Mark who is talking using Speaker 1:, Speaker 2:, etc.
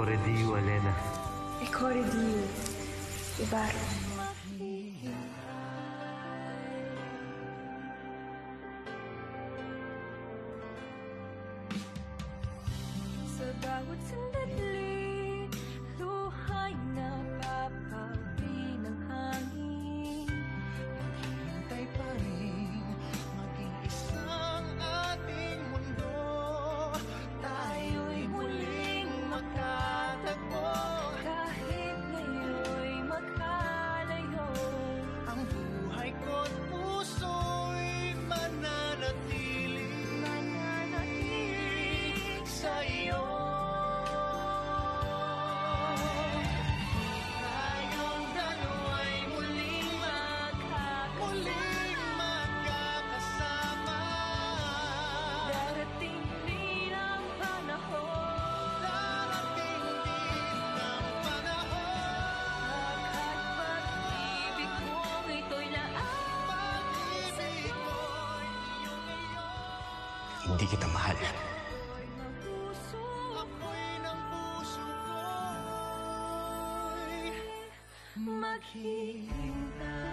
Speaker 1: Core Diu, Alena.
Speaker 2: Core Diu, Ibarra.
Speaker 3: Sa bawat sandali, luhay na papawi ng hangin.
Speaker 4: Hintay pa rin maging isang ating mundo. Tayo'y muling magkatagpo.
Speaker 3: Kahit ngayon'y magkalayo,
Speaker 4: Ang buhay ko't puso'y mananatili sa iyo. Tayong dalawa'y muling magkakasama.
Speaker 3: darating din ang panahon.
Speaker 4: Darating din ang panahon.
Speaker 3: At pag-ibig kong ito'y laan
Speaker 4: Pag-ibig ko'y iyong iyo.
Speaker 1: Hindi kita mahal.
Speaker 3: ng puso.
Speaker 4: Ako'y ng puso ko'y
Speaker 3: Maghihintay.